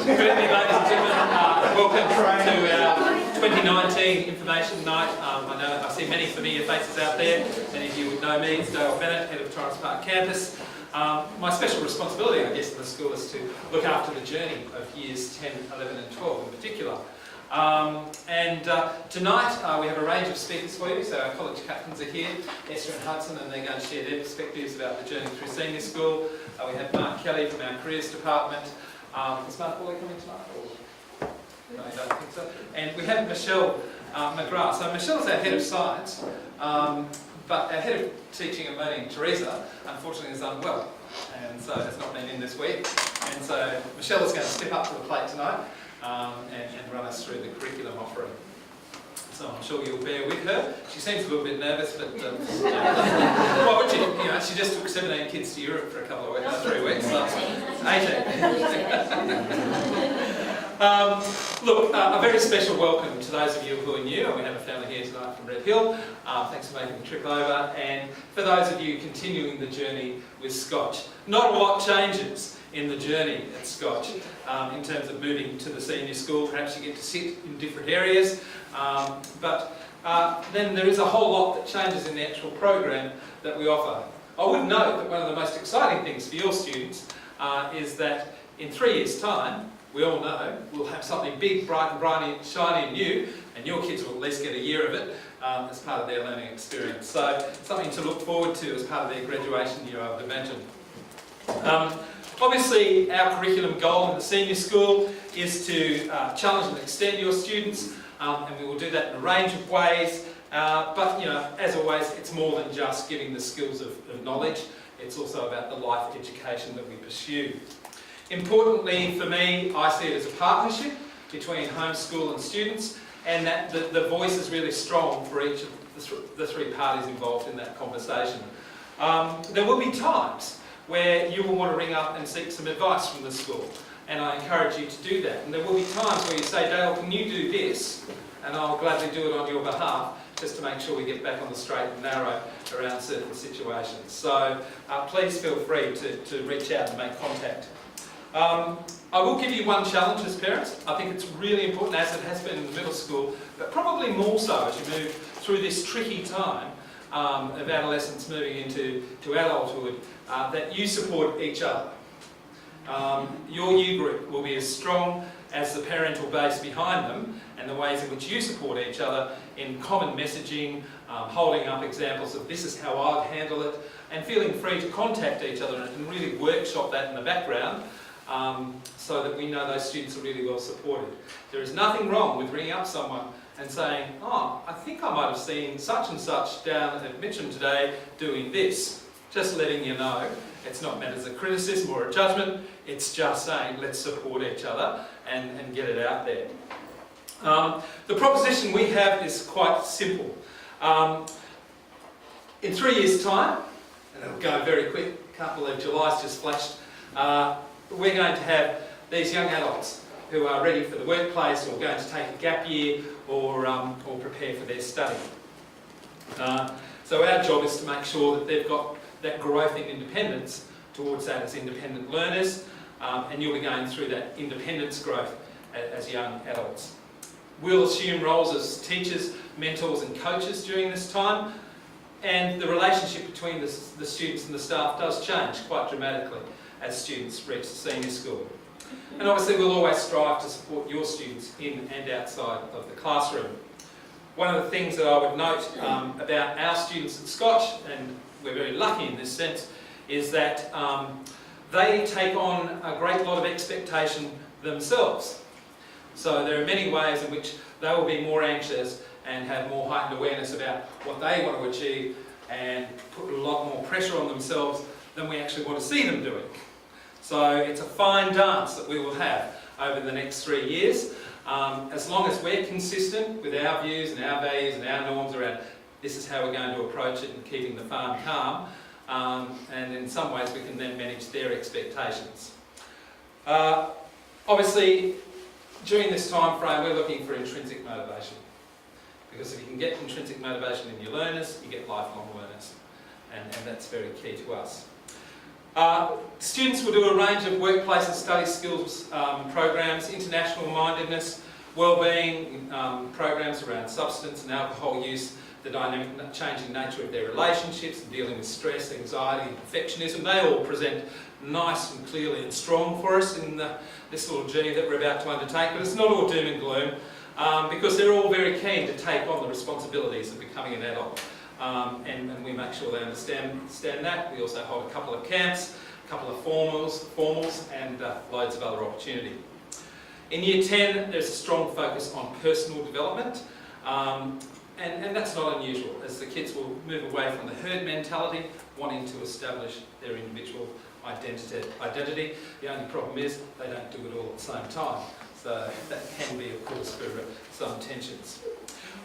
Good evening, ladies and gentlemen. Welcome to our 2019 Information Night. I know I see many familiar faces out there. Many of you would know me. It's Dale Bennett, Head of Torrens Park Campus. My special responsibility, I guess, in the school is to look after the journey of years 10, 11 and 12 in particular. Tonight we have a range of speakers for you. So our college captains are here, Esther and Hudson, and they're going to share their perspectives about the journey through senior school. We have Mark Kelly from our careers department. Is Mark Hawley coming tonight? Or? No, I don't think so. And we have Michelle McGrath. So Michelle's our head of science, but our head of teaching and learning, Teresa, unfortunately is unwell, and so has not been in this week. And so Michelle is going to step up to the plate tonight and run us through the curriculum offering. So I'm sure you'll bear with her. She seems a little bit nervous, but well, she just took 17 kids to Europe for a couple of weeks, 3 weeks. 18. Look, a very special welcome to those of you who are new, and we have a family here tonight from Red Hill. Thanks for making the trip over, and for those of you continuing the journey with Scotch. Not a lot changes in the journey at Scotch in terms of moving to the senior school. Perhaps you get to sit in different areas, but then there is a whole lot that changes in the actual program that we offer. I would note that one of the most exciting things for your students is that in 3 years' time, we all know we'll have something big, bright and briny, shiny and new, and your kids will at least get a year of it as part of their learning experience. So something to look forward to as part of their graduation year, I would imagine. Obviously, our curriculum goal in the senior school is to challenge and extend your students, and we will do that in a range of ways. But as always, it's more than just giving the skills of knowledge. It's also about the life education that we pursue. Importantly for me, I see it as a partnership between homeschool and students, and that the voice is really strong for each of the three parties involved in that conversation. There will be times where you will want to ring up and seek some advice from the school, and I encourage you to do that. And there will be times where you say, Dale, can you do this? And I'll gladly do it on your behalf, just to make sure we get back on the straight and narrow around certain situations. So please feel free to reach out and make contact. I will give you one challenge as parents. I think it's really important, as it has been in the middle school, but probably more so as you move through this tricky time of adolescence moving into adulthood, that you support each other. Your U group will be as strong as the parental base behind them, and the ways in which you support each other in common messaging, holding up examples of this is how I'd handle it, and feeling free to contact each other and really workshop that in the background, so that we know those students are really well supported. There is nothing wrong with ringing up someone and saying, oh, I think I might have seen such and such down at Mitcham today doing this. Just letting you know, it's not meant as a criticism or a judgment, it's just saying let's support each other and get it out there. The proposition we have is quite simple. In 3 years' time, and it'll go very quick, can't believe July's just flashed, we're going to have these young adults who are ready for the workplace or going to take a gap year or prepare for their study. So our job is to make sure that they've got that growth in independence towards that as independent learners, and you'll be going through that independence growth as young adults. We'll assume roles as teachers, mentors and coaches during this time, and the relationship between the students and the staff does change quite dramatically as students reach the senior school. And obviously we'll always strive to support your students in and outside of the classroom. One of the things that I would note about our students at Scotch, and we're very lucky in this sense, is that they take on a great lot of expectation themselves. So there are many ways in which they will be more anxious and have more heightened awareness about what they want to achieve and put a lot more pressure on themselves than we actually want to see them doing. So it's a fine dance that we will have over the next 3 years. As long as we're consistent with our views and our values and our norms around this is how we're going to approach it and keeping the farm calm, and in some ways we can then manage their expectations. Obviously, during this time frame we're looking for intrinsic motivation, because if you can get intrinsic motivation in your learners, you get lifelong learners, and that's very key to us. Students will do a range of workplace and study skills programs, international mindedness, wellbeing programs around substance and alcohol use, the dynamic changing nature of their relationships, and dealing with stress, anxiety and perfectionism. They all present nice and clearly and strong for us in this little journey that we're about to undertake, but it's not all doom and gloom because they're all very keen to take on the responsibilities of becoming an adult. And we make sure they understand that. We also hold a couple of camps, a couple of formals and loads of other opportunity. In Year 10, there's a strong focus on personal development, and that's not unusual, as the kids will move away from the herd mentality, wanting to establish their individual identity. The only problem is they don't do it all at the same time, so that can be a cause for some tensions.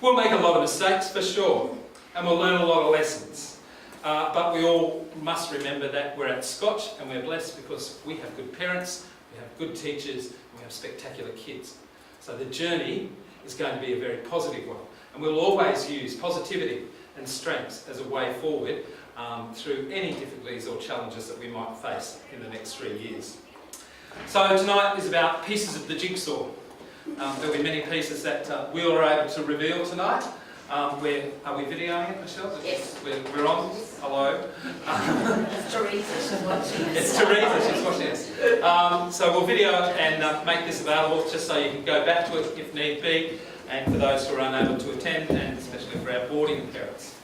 We'll make a lot of mistakes for sure, and we'll learn a lot of lessons. But we all must remember that we're at Scotch and we're blessed because we have good parents, we have good teachers, and we have spectacular kids. So the journey is going to be a very positive one. And we'll always use positivity and strengths as a way forward through any difficulties or challenges that we might face in the next 3 years. So tonight is about pieces of the jigsaw. There'll be many pieces that we are able to reveal tonight. Are we videoing it, Michelle? Yes. We're on? Hello? It's Teresa, she's watching. It's Teresa, she's watching us. So we'll video and make this available just so you can go back to it if need be, and for those who are unable to attend, and especially for our boarding parents.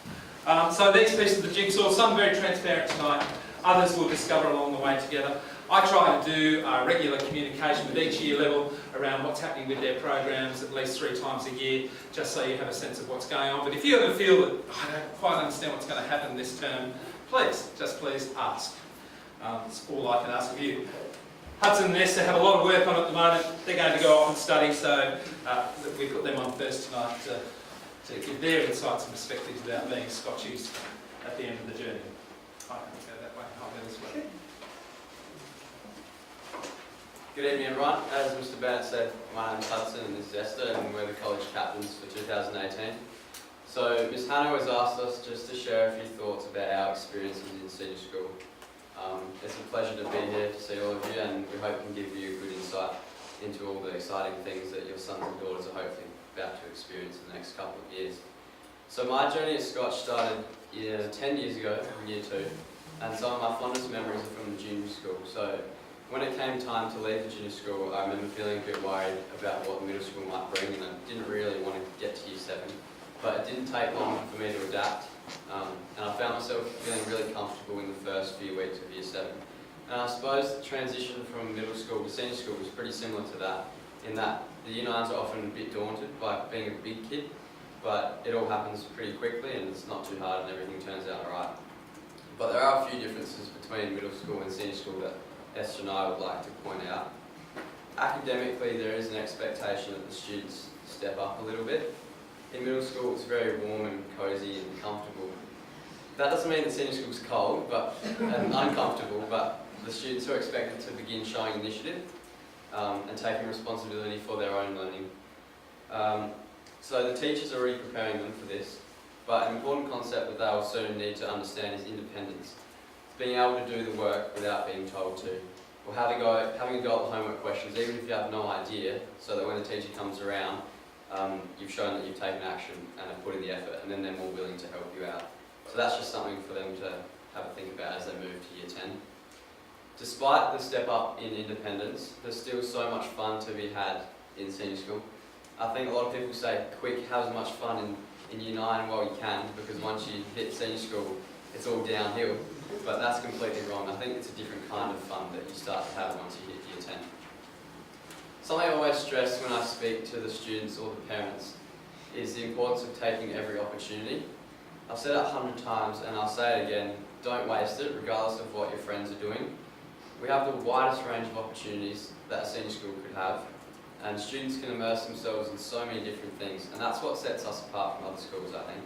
So these pieces of the jigsaw, some very transparent tonight, others we'll discover along the way together. I try to do regular communication with each year level around what's happening with their programs at least 3 times a year, just so you have a sense of what's going on. But if you ever feel that I don't quite understand what's going to happen this term, please ask. It's all I can ask of you. Hudson and Nesta have a lot of work on at the moment. They're going to go off and study, so we put them on first tonight to give their insights and perspectives about being Scotchies at the end of the journey. I can go that way, I'll go this way. Good evening everyone. As Mr. Bennett said, my name is Hudson and this is Esther, and we're the college captains for 2018. So Ms. Hannah has asked us just to share a few thoughts about our experiences in senior school. It's a pleasure to be here to see all of you, and we hope we can give you a good insight into all the exciting things that your sons and daughters are hopefully about to experience in the next couple of years. So my journey at Scotch started 10 years ago in Year 2, and some of my fondest memories are from the junior school. So when it came time to leave the junior school, I remember feeling a bit worried about what middle school might bring, and I didn't really want to get to Year 7. But it didn't take long for me to adapt, and I found myself feeling really comfortable in the first few weeks of Year 7. And I suppose the transition from middle school to senior school was pretty similar to that, in that the Year 9s are often a bit daunted by being a big kid, but it all happens pretty quickly and it's not too hard and everything turns out alright. But there are a few differences between middle school and senior school that Esther and I would like to point out. Academically, there is an expectation that the students step up a little bit. In middle school, it's very warm and cosy and comfortable. That doesn't mean that senior school is cold and uncomfortable, but the students are expected to begin showing initiative and taking responsibility for their own learning. So the teachers are already preparing them for this, but an important concept that they will soon need to understand is independence. Being able to do the work without being told to, or having a go at the homework questions even if you have no idea, so that when the teacher comes around, you've shown that you've taken action and have put in the effort, and then they're more willing to help you out. So that's just something for them to have a think about as they move to Year 10. Despite the step up in independence, there's still so much fun to be had in senior school. I think a lot of people say, quick, have as much fun in Year 9 while you can, because once you hit senior school, it's all downhill. But that's completely wrong. I think it's a different kind of fun that you start to have once you hit Year 10. Something I always stress when I speak to the students or the parents is the importance of taking every opportunity. I've said it 100 times and I'll say it again, don't waste it regardless of what your friends are doing. We have the widest range of opportunities that a senior school could have, and students can immerse themselves in so many different things, and that's what sets us apart from other schools, I think.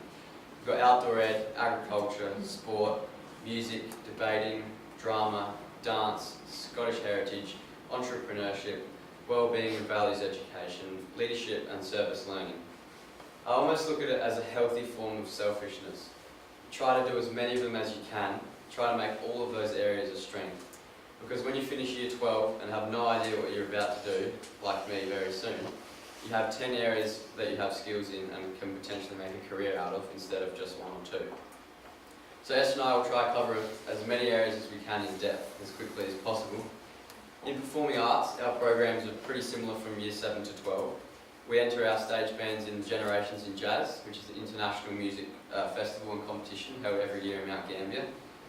We've got outdoor ed, agriculture, sport, music, debating, drama, dance, Scottish heritage, entrepreneurship, wellbeing and values education, leadership and service learning. I almost look at it as a healthy form of selfishness. Try to do as many of them as you can, try to make all of those areas a strength. Because when you finish year 12 and have no idea what you're about to do, like me very soon, you have 10 areas that you have skills in and can potentially make a career out of instead of just one or two. So Esther and I will try to cover as many areas as we can in depth as quickly as possible. In performing arts, our programs are pretty similar from year 7 to 12. We enter our stage bands in Generations in Jazz, which is an international music festival and competition held every year in Mount Gambier.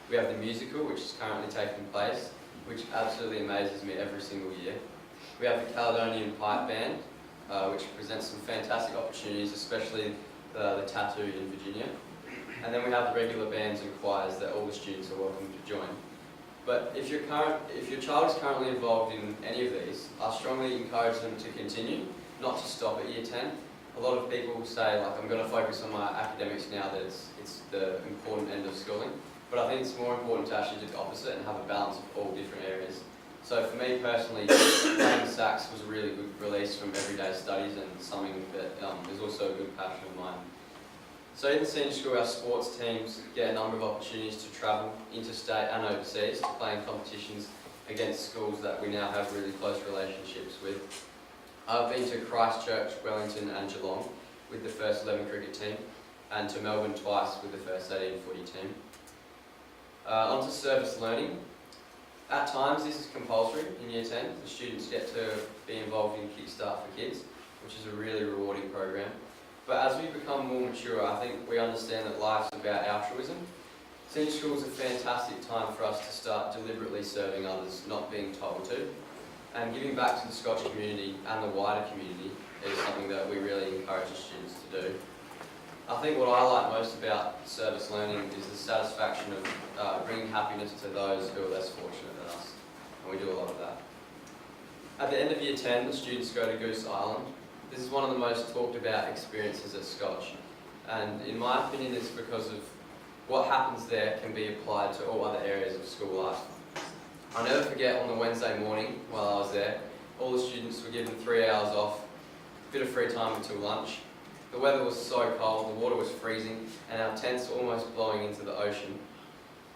We have the musical, which is currently taking place, which absolutely amazes me every single year. We have the Caledonian Pipe Band, which presents some fantastic opportunities, especially the Tattoo in Virginia. And then we have the regular bands and choirs that all the students are welcome to join. But if your child is currently involved in any of these, I strongly encourage them to continue, not to stop at year 10. A lot of people say, like, I'm going to focus on my academics now that it's the important end of schooling. But I think it's more important to actually do the opposite and have a balance of all different areas. So for me personally, playing sax was a really good release from everyday studies and something that is also a good passion of mine. So in the senior school, our sports teams get a number of opportunities to travel interstate and overseas to play in competitions against schools that we now have really close relationships with. I've been to Christchurch, Wellington and Geelong with the first 11 cricket team, and to Melbourne twice with the first 18 footy team. On to service learning. At times this is compulsory in year 10. The students get to be involved in Kickstart for Kids, which is a really rewarding program. But as we become more mature, I think we understand that life's about altruism. Senior school is a fantastic time for us to start deliberately serving others, not being told to. And giving back to the Scotch community and the wider community is something that we really encourage the students to do. I think what I like most about service learning is the satisfaction of bringing happiness to those who are less fortunate than us, and we do a lot of that. At the end of year 10, the students go to Goose Island. This is one of the most talked about experiences at Scotch, and in my opinion it's because of what happens there can be applied to all other areas of school life. I'll never forget on the Wednesday morning while I was there, all the students were given 3 hours off, a bit of free time until lunch. The weather was so cold, the water was freezing, and our tents were almost blowing into the ocean.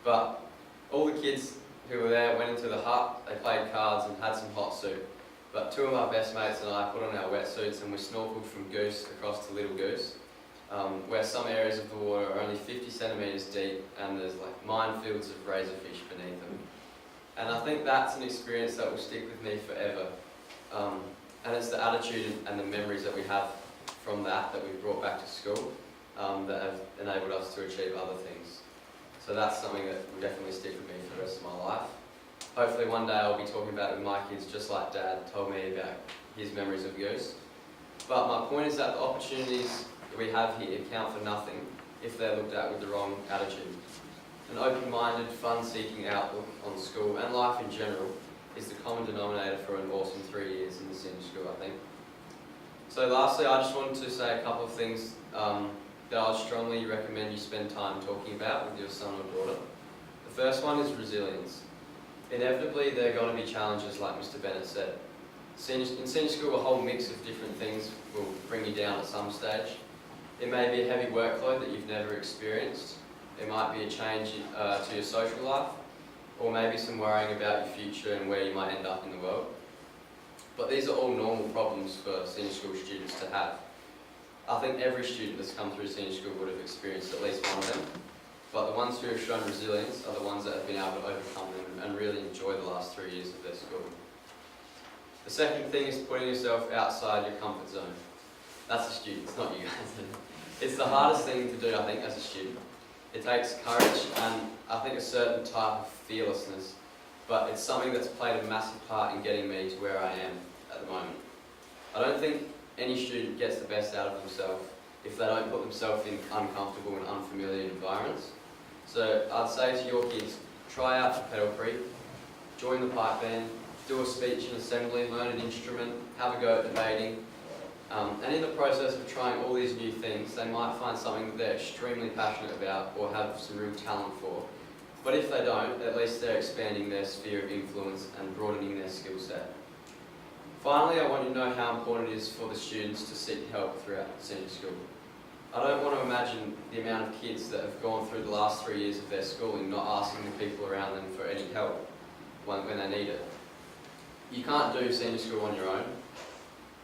But all the kids who were there went into the hut, they played cards and had some hot soup. But two of my best mates and I put on our wetsuits and we snorkeled from Goose across to Little Goose, where some areas of the water are only 50 centimetres deep and there's like minefields of razorfish beneath them. And I think that's an experience that will stick with me forever. And it's the attitude and the memories that we have from that we've brought back to school that have enabled us to achieve other things. So that's something that will definitely stick with me for the rest of my life. Hopefully one day I'll be talking about it with my kids just like Dad told me about his memories of Goose. But my point is that the opportunities that we have here count for nothing if they're looked at with the wrong attitude. An open-minded, fun-seeking outlook on school and life in general is the common denominator for an awesome 3 years in the senior school, I think. So lastly, I just wanted to say a couple of things that I would strongly recommend you spend time talking about with your son or daughter. The first one is resilience. Inevitably, there are going to be challenges like Mr. Bennett said. In senior school, a whole mix of different things will bring you down at some stage. It may be a heavy workload that you've never experienced. It might be a change to your social life, or maybe some worrying about your future and where you might end up in the world. But these are all normal problems for senior school students to have. I think every student that's come through senior school would have experienced at least one of them, but the ones who have shown resilience are the ones that have been able to overcome them and really enjoy the last 3 years of their school. The second thing is putting yourself outside your comfort zone. That's the students, not you guys. It's the hardest thing to do, I think, as a student. It takes courage and I think a certain type of fearlessness, but it's something that's played a massive part in getting me to where I am at the moment. I don't think any student gets the best out of themselves if they don't put themselves in uncomfortable and unfamiliar environments. So I'd say to your kids, try out the pedal creek, join the pipe band, do a speech and assembly, learn an instrument, have a go at debating. And in the process of trying all these new things, they might find something that they're extremely passionate about or have some real talent for. But if they don't, at least they're expanding their sphere of influence and broadening their skill set. Finally, I want you to know how important it is for the students to seek help throughout senior school. I don't want to imagine the amount of kids that have gone through the last 3 years of their schooling not asking the people around them for any help when they need it. You can't do senior school on your own.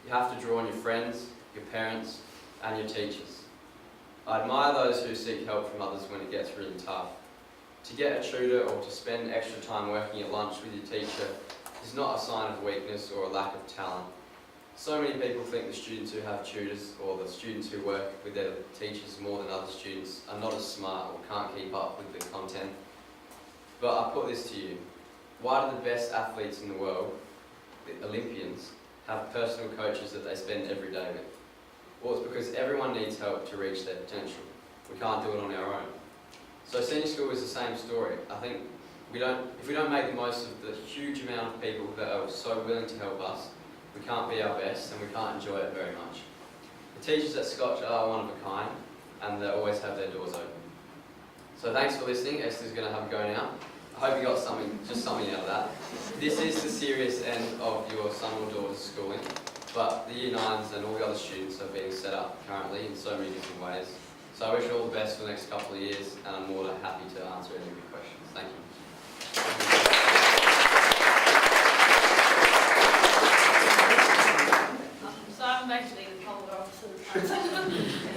You have to draw on your friends, your parents, and your teachers. I admire those who seek help from others when it gets really tough. To get a tutor or to spend extra time working at lunch with your teacher is not a sign of weakness or a lack of talent. So many people think the students who have tutors or the students who work with their teachers more than other students are not as smart or can't keep up with the content. But I put this to you. Why do the best athletes in the world, the Olympians, have personal coaches that they spend every day with? Well, it's because everyone needs help to reach their potential. We can't do it on our own. So senior school is the same story. I think if we don't make the most of the huge amount of people that are so willing to help us, we can't be our best and we can't enjoy it very much. The teachers at Scotch are one of a kind and they always have their doors open. So thanks for listening. Esther's going to have a go now. I hope you got something out of that. This is the serious end of your son or daughter's schooling, but the Year 9s and all the other students are being set up currently in so many different ways. So I wish you all the best for the next couple of years and I'm more than happy to answer any of your questions. Thank you. So I'm basically the polar opposite of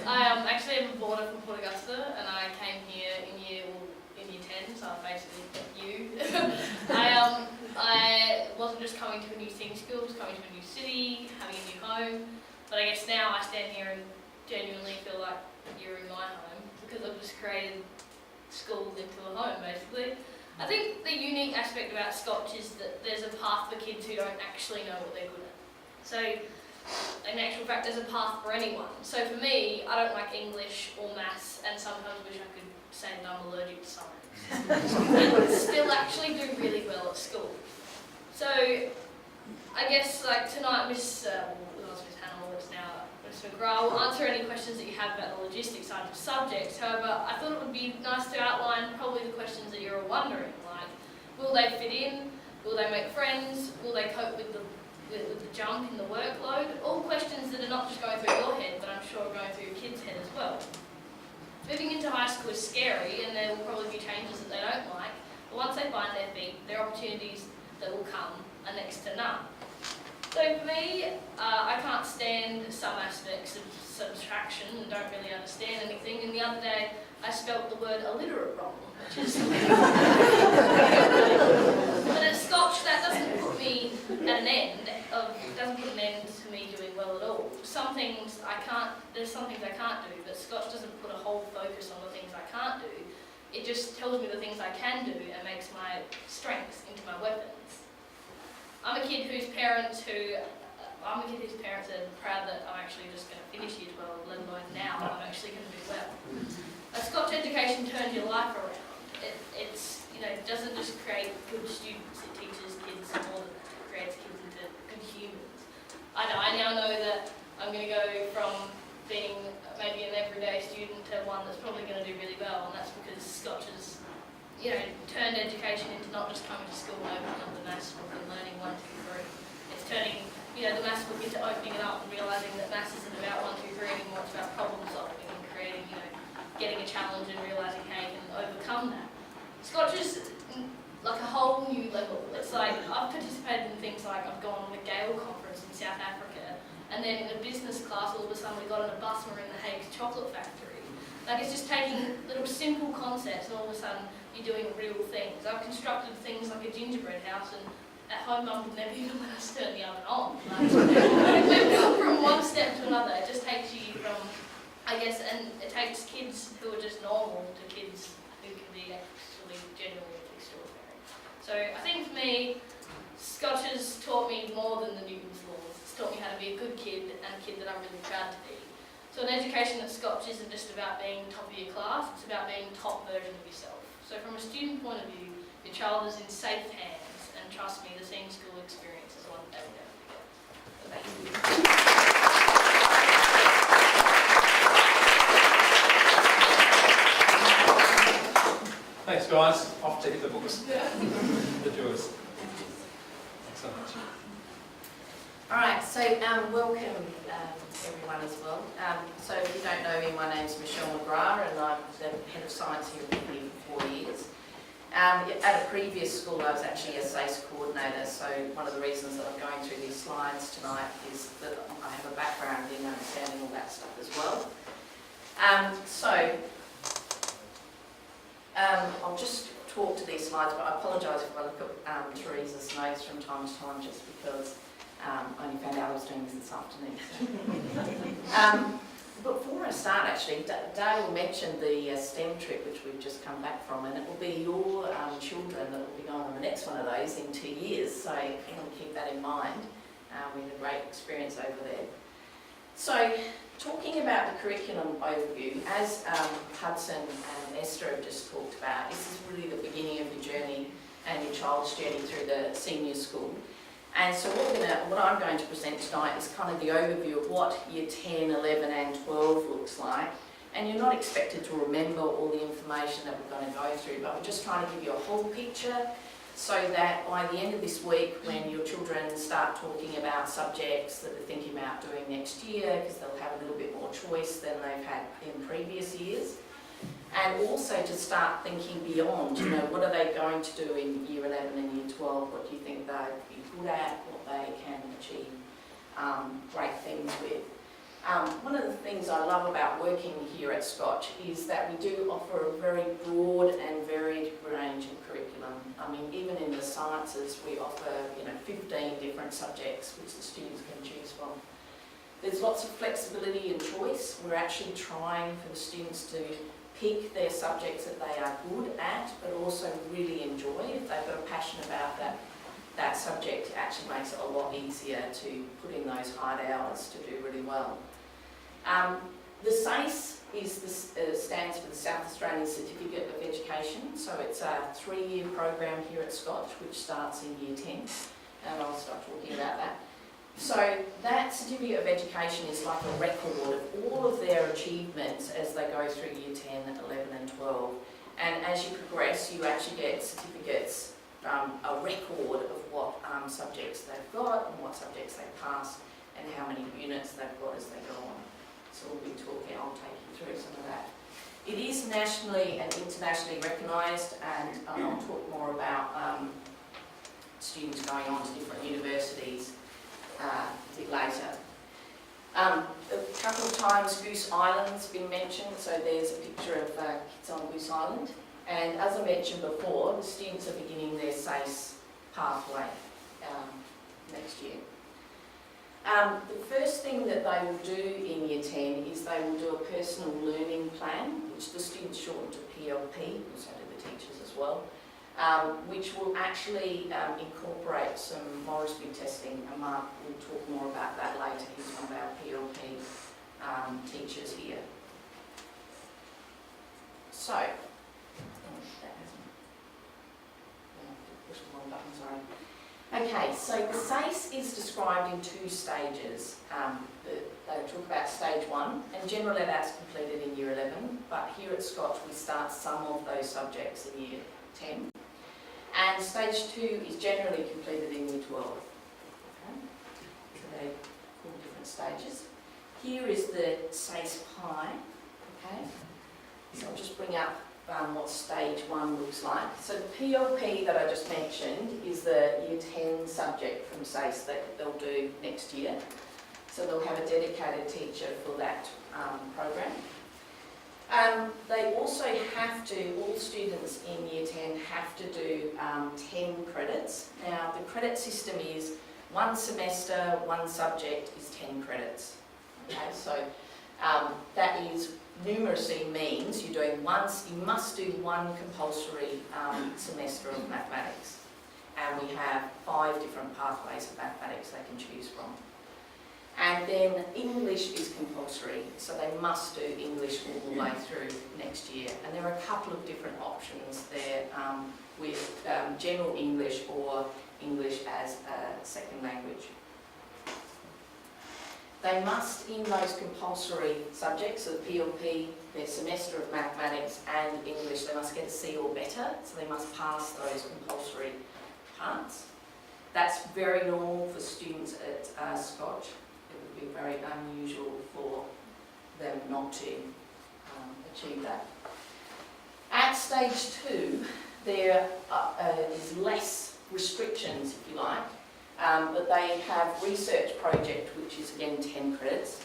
I actually am a boarder from Port Augusta and I came here in year 10, so I'm basically you. I wasn't just coming to a new senior school, I was coming to a new city, having a new home, but I guess now I stand here and genuinely feel like you're in my home because I've just created school into a home basically. I think the unique aspect about Scotch is that there's a path for kids who don't actually know what they're good at. So in actual fact there's a path for anyone. So for me, I don't like English or maths and sometimes wish I could say that I'm allergic to science. And still actually do really well at school. So I guess like tonight Miss Hannah, it's now Miss McGrath, will answer any questions that you have about the logistics side of the subject. However, I thought it would be nice to outline probably the questions that you're all wondering, like will they fit in, will they make friends, will they cope with the jump in the workload, all questions that are not just going through your head but I'm sure are going through your kid's head as well. Moving into high school is scary and there will probably be changes that they don't like, but once they find their feet, their opportunities that will come are next to none. So for me, I can't stand some aspects of subtraction and don't really understand anything, and the other day I spelt the word illiterate wrong, which is but at Scotch that doesn't put me at an end to me doing well at all. There's some things I can't do, but Scotch doesn't put a whole focus on the things I can't do. It just tells me the things I can do and makes my strengths into my weapons. I'm a kid whose parents are proud that I'm actually just going to finish year 12, let alone now I'm actually going to do well. A Scotch education turns your life around. It doesn't just create good students, it teaches kids more than that. It creates kids into good humans. I now know that I'm going to go from being maybe an everyday student to one that's probably going to do really well, and that's because Scotch has turned education into not just coming to school and opening up the maths book and learning 1, 2, 3. It's turning the maths book into opening it up and realising that maths isn't about 1, 2, 3 anymore, it's about problem solving and creating, getting a challenge and realising how you can overcome that. Scotch is like a whole new level. It's like I've participated in things like I've gone on a Gale conference in South Africa, and then in a business class all of a sudden we got on a bus and we're in the Hague's chocolate factory. Like it's just taking little simple concepts and all of a sudden you're doing real things. I've constructed things like a gingerbread house and at home Mum would never even let us turn the oven on. We've gone from one step to another. It just takes you from, and it takes kids who are just normal to kids who can be actually genuinely extraordinary. So I think for me, Scotch has taught me more than the Newton's laws. It's taught me how to be a good kid and a kid that I'm really proud to be. So an education at Scotch isn't just about being top of your class, it's about being top version of yourself. So from a student point of view, your child is in safe hands, and trust me, the senior school experience is one that they will never forget. So thank you. Thanks guys, off to hit the books. The doers. Thanks so much. All right, So welcome everyone as well. So if you don't know me, my name's Michelle McGrath and I'm the Head of Science here at Whitby for 4 years. At a previous school I was actually a SACE coordinator, so one of the reasons that I'm going through these slides tonight is that I have a background in understanding all that stuff as well. I'll just talk to these slides, but I apologise if I look at Teresa's notes from time to time just because I only found out I was doing this afternoon. But before I start, actually, Dale mentioned the STEM trip which we've just come back from, and it will be your children that will be going on the next one of those in 2 years, so I want to keep that in mind. We had a great experience over there. So, talking about the curriculum overview, as Hudson and Esther have just talked about, this is really the beginning of your journey and your child's journey through the senior school. And so what I'm going to present tonight is kind of the overview of what year 10, 11 and 12 looks like. And you're not expected to remember all the information that we're going to go through, but we're just trying to give you a whole picture so that by the end of this week, when your children start talking about subjects that they're thinking about doing next year, because they'll have a little bit more choice than they've had in previous years, and also to start thinking beyond, you know, what are they going to do in year 11 and year 12, what do you think they'd be good at, what they can achieve great things with. One of the things I love about working here at Scotch is that we do offer a very broad and varied range of curriculum. I mean, even in the sciences, we offer 15 different subjects which the students can choose from. There's lots of flexibility and choice. We're actually trying for the students to pick their subjects that they are good at, but also really enjoy. If they've got a passion about that subject, it actually makes it a lot easier to put in those hard hours to do really well. The SACE stands for the South Australian Certificate of Education, so it's a 3-year program here at Scotch which starts in year 10, and I'll start talking about that. So that Certificate of Education is like a record of all of their achievements as they go through year 10, 11 and 12, and as you progress you actually get certificates, a record of what subjects they've got and what subjects they've passed and how many units they've got as they go on. So we'll be talking, I'll take you through some of that. It is nationally and internationally recognised, and I'll talk more about students going on to different universities a bit later. A couple of times Goose Island's been mentioned, so there's a picture of kids on Goose Island. And as I mentioned before, the students are beginning their SACE pathway next year. The first thing that they will do in year 10 is they will do a personal learning plan, which the students shorten to PLP, also do the teachers as well, which will actually incorporate some Moresby testing, and Mark will talk more about that later. He's one of our PLP teachers here. So, okay, so the SACE is described in 2 stages. They talk about stage 1, and generally that's completed in year 11, but here at Scotch we start some of those subjects in year 10. And stage 2 is generally completed in year 12. Okay? So they're 4 different stages. Here is the SACE pie. Okay? So I'll just bring up what stage 1 looks like. So the PLP that I just mentioned is the year 10 subject from SACE that they'll do next year. So they'll have a dedicated teacher for that program. They also have to, all students in year 10 have to do 10 credits. Now the credit system is 1 semester, 1 subject is 10 credits. Okay, so that is numeracy means you're doing you must do 1 compulsory semester of mathematics, and we have 5 different pathways of mathematics they can choose from. And then English is compulsory, so they must do English all the way through next year. And there are a couple of different options there with general English or English as a second language. They must, in those compulsory subjects, so the PLP, their semester of mathematics and English, they must get a C or better, so they must pass those compulsory parts. That's very normal for students at Scotch. It would be very unusual for them not to achieve that. At stage 2, there is less restrictions, if you like, but they have research project, which is again 10 credits.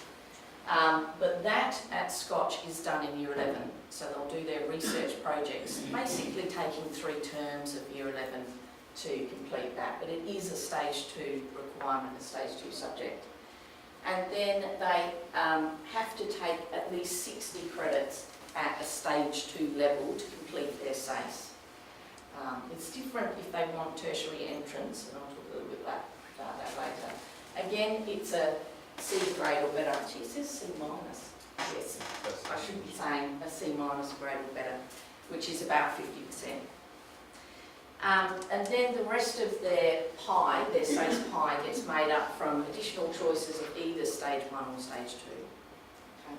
But that at Scotch is done in Year 11, so they'll do their research projects, basically taking 3 terms of Year 11 to complete that, but it is a stage 2 requirement, a stage 2 subject. And then they have to take at least 60 credits at a stage 2 level to complete their SACE. It's different if they want tertiary entrance, and I'll talk a little bit about that later. Again, it's a C grade or better. Actually, it says C minus. Yes, I should be saying a C minus grade or better, which is about 50%. And then the rest of their pie, their SACE pie, gets made up from additional choices of either stage 1 or stage 2. Okay.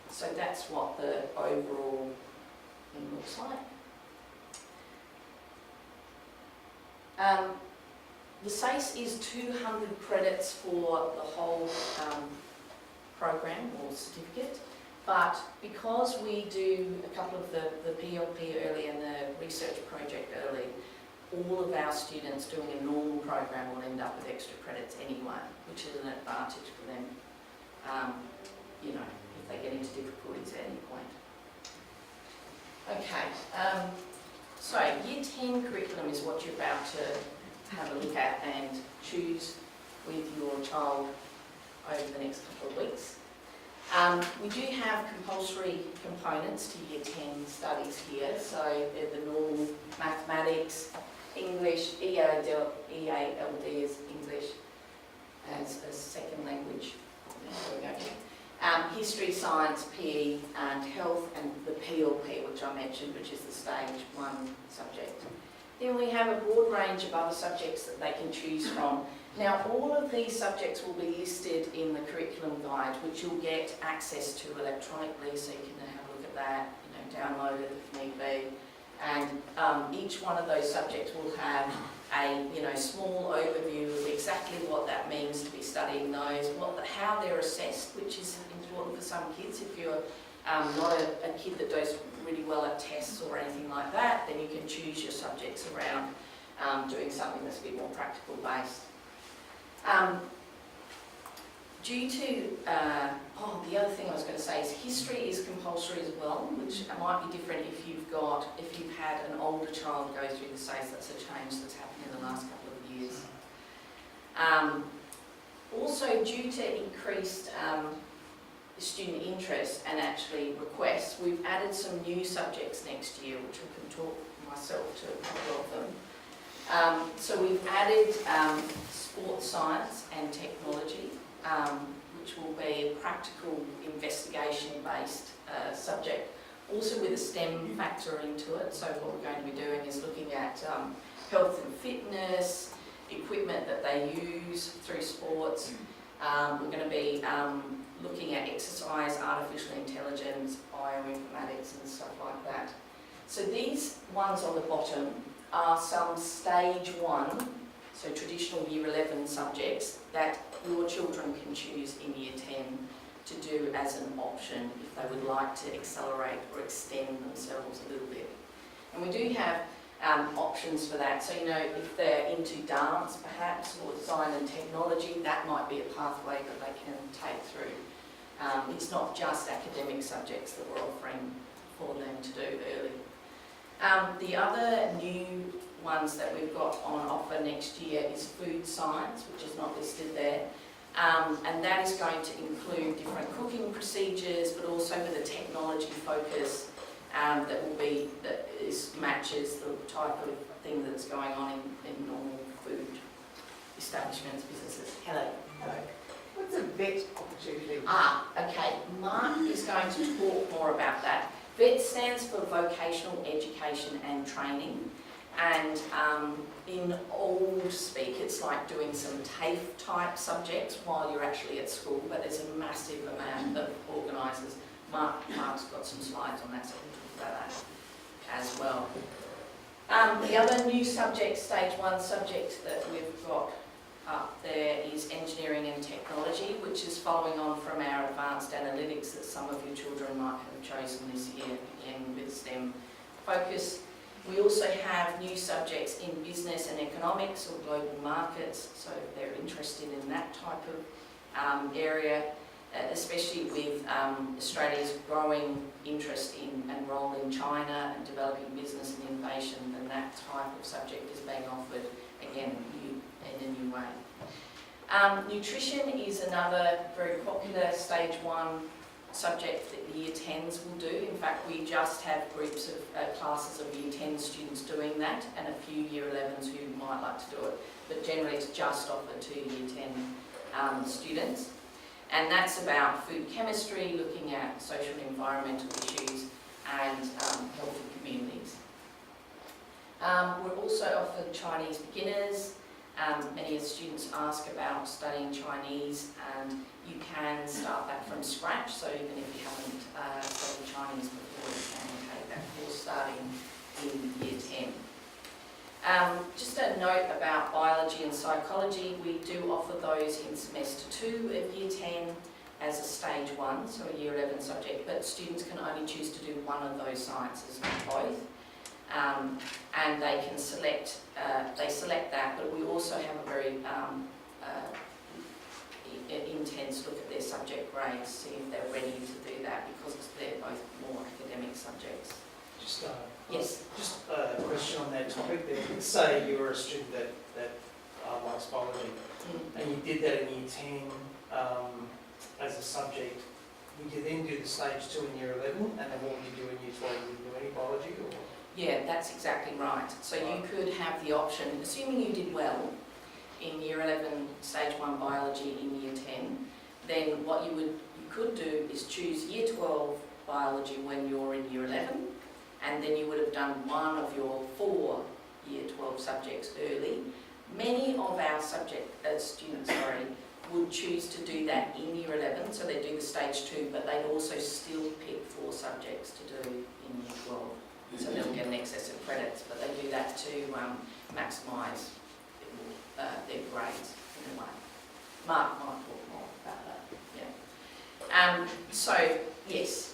So that's what the overall thing looks like. The SACE is 200 credits for the whole program or certificate, but because we do a couple of the PLP early and the research project early, all of our students doing a normal program will end up with extra credits anyway, which is an advantage for them, you know, if they get into difficulties at any point. Okay, so Year 10 curriculum is what you're about to have a look at and choose with your child over the next couple of weeks. We do have compulsory components to Year 10 studies here, so they're the normal mathematics, English, EALD is English as a second language. There we go. History, science, PE and health, and the PLP, which I mentioned, which is the stage 1 subject. Then we have a broad range of other subjects that they can choose from. Now, all of these subjects will be listed in the curriculum guide, which you'll get access to electronically, so you can have a look at that, you know, download it if need be. And each one of those subjects will have a, you know, small overview of exactly what that means to be studying those, how they're assessed, which is important for some kids. If you're not a kid that does really well at tests or anything like that, then you can choose your subjects around doing something that's a bit more practical based. Due to, the other thing I was going to say is history is compulsory as well, which might be different if you've had an older child go through the SACE. That's a change that's happened in the last couple of years. Also, due to increased student interest and actually requests, we've added some new subjects next year, which I can talk myself to a couple of them. So we've added sports science and technology, which will be a practical investigation-based subject, also with a STEM factor into it. So what we're going to be doing is looking at health and fitness, equipment that they use through sports. We're going to be looking at exercise, artificial intelligence, bioinformatics and stuff like that. So these ones on the bottom are some stage 1, so traditional Year 11 subjects that your children can choose in Year 10 to do as an option if they would like to accelerate or extend themselves a little bit. And we do have options for that. So, you know, if they're into dance perhaps or design and technology, that might be a pathway that they can take through. It's not just academic subjects that we're offering for them to do early. The other new ones that we've got on offer next year is food science, which is not listed there. And that is going to include different cooking procedures, but also with a technology focus that matches the type of thing that's going on in normal food establishments, businesses. Hello. What's a VET opportunity? Okay. Mark is going to talk more about that. VET stands for Vocational Education and Training. And in old speak, it's like doing some TAFE type subjects while you're actually at school, but there's a massive amount of organisers. Mark's got some slides on that, so we'll talk about that as well. The other new subject, stage 1 subject that we've got up there is engineering and technology, which is following on from our advanced analytics that some of your children might have chosen this year, again with STEM focus. We also have new subjects in business and economics or global markets, so if they're interested in that type of area, especially with Australia's growing interest in and role in China and developing business and innovation, then that type of subject is being offered, again, in a new way. Nutrition is another very popular stage 1 subject that the Year 10s will do. In fact, we just have groups of classes of Year 10 students doing that and a few Year 11s who might like to do it, but generally it's just offered to Year 10 students. And that's about food chemistry, looking at social and environmental issues and healthy communities. We're also offered Chinese beginners. Many of the students ask about studying Chinese, and you can start that from scratch, so even if you haven't studied Chinese before, you can take that course starting in Year 10. Just a note about biology and psychology, we do offer those in semester 2 of Year 10 as a stage 1, so a Year 11 subject, but students can only choose to do one of those sciences, not both. And they can select, they select that, but we also have a very intense look at their subject grades, see if they're ready to do that, because they're both more academic subjects. Just a question on that topic there. Let's say you were a student that likes biology, and you did that in Year 10 as a subject. Would you then do the stage 2 in Year 11, and then what would you do in Year 12? Would you do any biology? Or? Yeah, that's exactly right. So you could have the option, assuming you did well in Year 11 stage 1 biology in Year 10, then what you could do is choose Year 12 biology when you're in Year 11, and then you would have done one of your 4 Year 12 subjects early. Many of our students would choose to do that in Year 11, so they do the stage 2, but they'd also still pick 4 subjects to do in Year 12. So they'll get an excess of credits, but they do that to maximise their grades in a way. Mark might talk more about that. Yeah. So yes,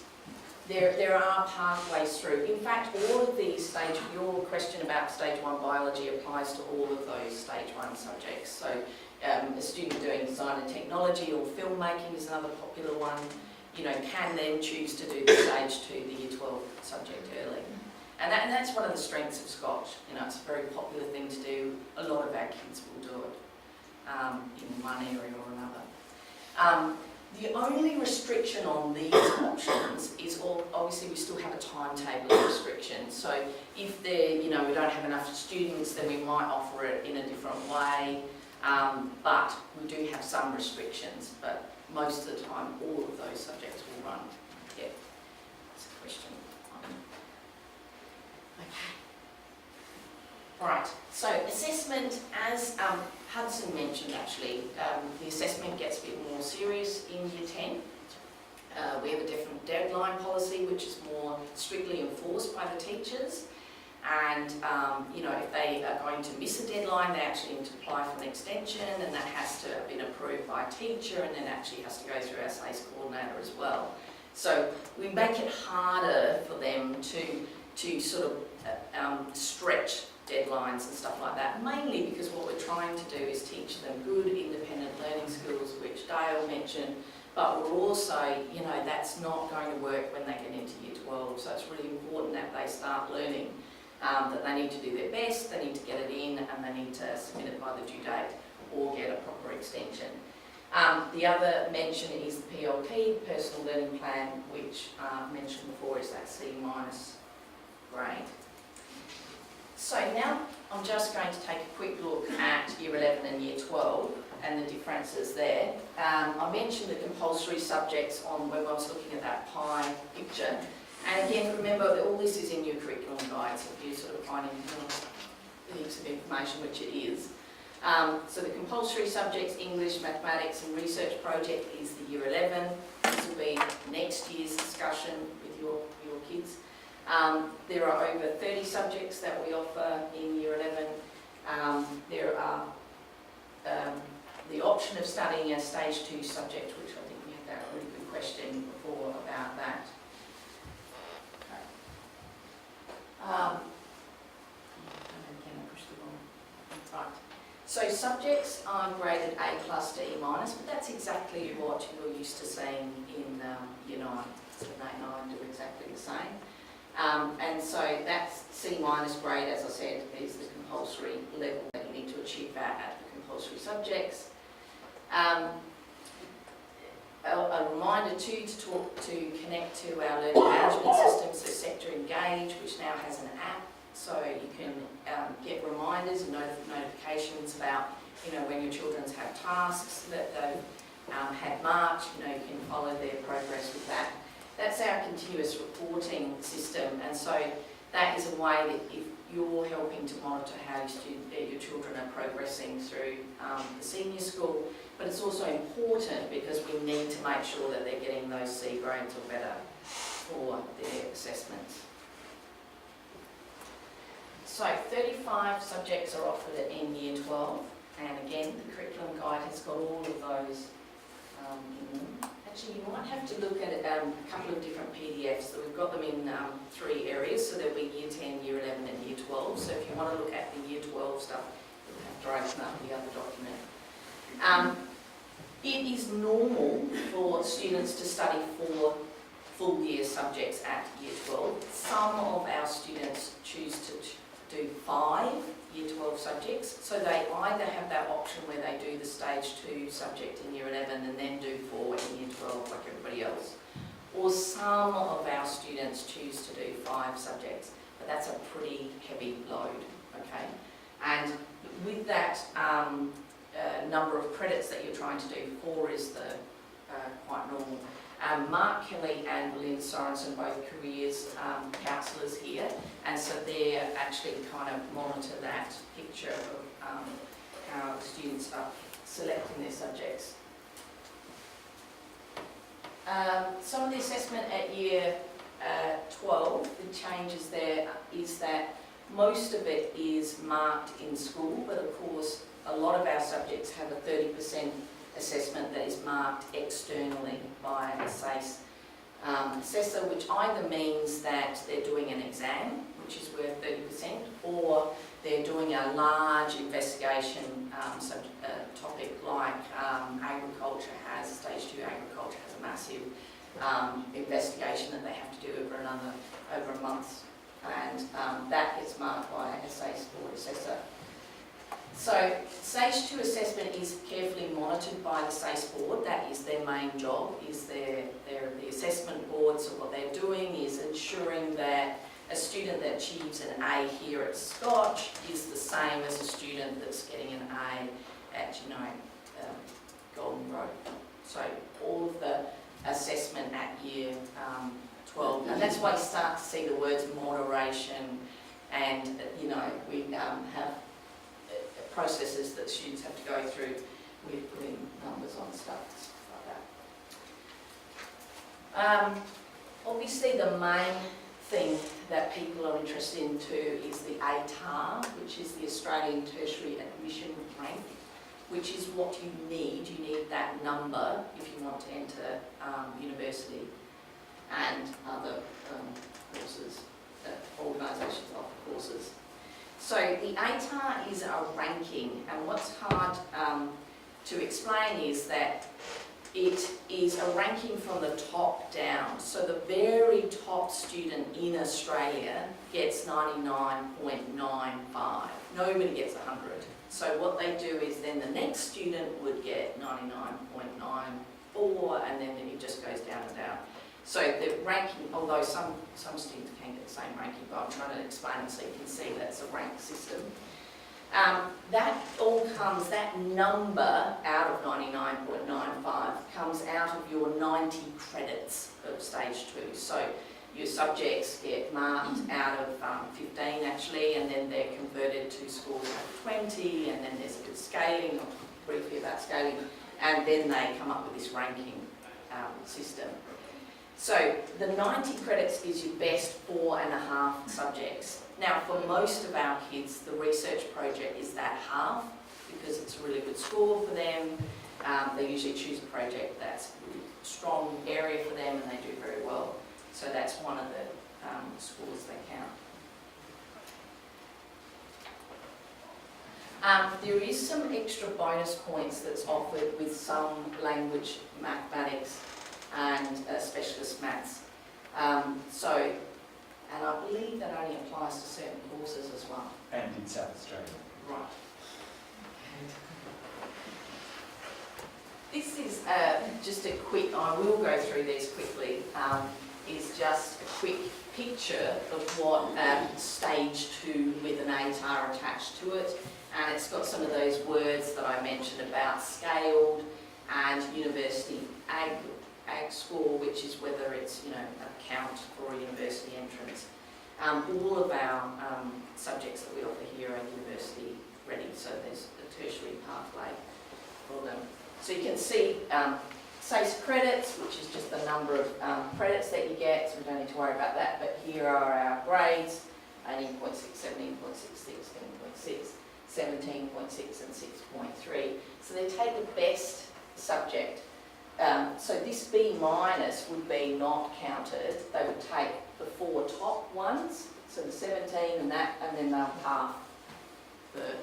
there are pathways through. In fact, all of these your question about stage 1 biology applies to all of those stage 1 subjects. So a student doing design and technology or filmmaking is another popular one. Can then choose to do the stage 2, the Year 12 subject early. And that's one of the strengths of Scotch. It's a very popular thing to do. A lot of our kids will do it in one area or another. The only restriction on these options is obviously we still have a timetable restriction. So if we don't have enough students, then we might offer it in a different way. But we do have some restrictions. But most of the time, all of those subjects will run. Yeah, that's a question. Okay. All right, so assessment, as Hudson mentioned actually, the assessment gets a bit more serious in Year 10. We have a different deadline policy which is more strictly enforced by the teachers, and if they are going to miss a deadline, they actually need to apply for an extension, and that has to have been approved by a teacher and then actually has to go through our SACE coordinator as well. So we make it harder for them to sort of stretch deadlines and stuff like that, mainly because what we're trying to do is teach them good independent learning skills, which Dale mentioned, but we're also, that's not going to work when they get into Year 12, so it's really important that they start learning that they need to do their best, they need to get it in, and they need to submit it by the due date or get a proper extension. The other mention is the PLP, Personal Learning Plan, which I mentioned before is that C- grade. So now I'm just going to take a quick look at Year 11 and Year 12 and the differences there. I mentioned the compulsory subjects when I was looking at that pie picture. And again, remember that all this is in your curriculum guide, so if you sort of find heaps of information, which it is. So the compulsory subjects, English, mathematics and research project is the Year 11. This will be next year's discussion with your kids. There are over 30 subjects that we offer in Year 11. There are the option of studying a Stage 2 subject, which I think we had that really good question before about that. Again, I pushed the wrong. Right. So subjects are graded A+ to E-, but that's exactly what you're used to seeing in Year 9. 7, 8, 9 do exactly the same. And so that C- grade, as I said, is the compulsory level that you need to achieve at the compulsory subjects. A reminder too to connect to our learning management system, so Sector Engage, which now has an app, so you can get reminders and notifications about, when your children have tasks that they've had marked. You can follow their progress with that. That's our continuous reporting system, and so that is a way that if you're helping to monitor how your children are progressing through the senior school, but it's also important because we need to make sure that they're getting those C grades or better for their assessments. So 35 subjects are offered in Year 12, and again the curriculum guide has got all of those in them. Actually, you might have to look at a couple of different PDFs. So we've got them in 3 areas, so there'll be Year 10, Year 11 and Year 12. So if you want to look at the Year 12 stuff, you'll have to open up the other document. It is normal for students to study 4 full year subjects at Year 12. Some of our students choose to do 5 Year 12 subjects, so they either have that option where they do the Stage 2 subject in Year 11 and then do 4 in Year 12 like everybody else, or some of our students choose to do 5 subjects, but that's a pretty heavy load, okay? And with that number of credits that you're trying to do, 4 is the quite normal. Mark Kelly and Lynn Sorensen, both careers counsellors here, and so they actually kind of monitor that picture of how students are selecting their subjects. Some of the assessment at Year 12, the changes there is that most of it is marked in school, but of course a lot of our subjects have a 30% assessment that is marked externally by a SACE assessor, which either means that they're doing an exam, which is worth 30%, or they're doing a large investigation topic like agriculture has, Stage 2 agriculture has a massive investigation that they have to do over a month, and that gets marked by a SACE board assessor. So Stage 2 assessment is carefully monitored by the SACE board. That is their main job, is the assessment board. So what they're doing is ensuring that a student that achieves an A here at Scotch is the same as a student that's getting an A at, Golden Grove. So all of the assessment at Year 12, and that's why you start to see the words moderation, and we have processes that students have to go through with putting numbers on stuff like that. Obviously the main thing that people are interested in too is the ATAR, which is the Australian Tertiary Admission Rank, which is what you need. You need that number if you want to enter university and other courses, organisations offer courses. So the ATAR is a ranking, and what's hard to explain is that it is a ranking from the top down. So the very top student in Australia gets 99.95. Nobody gets 100. So what they do is then the next student would get 99.94, and then it just goes down and down. So the ranking, although some students can get the same ranking, but I'm trying to explain it so you can see that's a rank system. That all comes, that number out of 99.95 comes out of your 90 credits of Stage 2. So your subjects get marked out of 15 actually, and then they're converted to scores of 20, and then there's a bit of scaling, I'll talk briefly about scaling, and then they come up with this ranking system. So the 90 credits is your best 4.5 subjects. Now for most of our kids, the research project is that half because it's a really good score for them. They usually choose a project that's a really strong area for them and they do very well. So that's one of the scores they count. There is some extra bonus points that's offered with some language, mathematics and specialist maths. And I believe that only applies to certain courses as well. And in South Australia. Right. This is just a quick, I will go through these quickly, is just a quick picture of what stage 2 with an ATAR attached to it. And it's got some of those words that I mentioned about scaled and university ag score, which is whether it's, you know, a count for a university entrance. All of our subjects that we offer here are university ready, so there's a tertiary pathway for them. So you can see SACE credits, which is just the number of credits that you get, so we don't need to worry about that, but here are our grades, 18.6, 17.6, 16.6, 17.6 and 6.3. So they take the best subject. So this B minus would be not counted. They would take the 4 top ones, so the 17 and that, and then they'll half the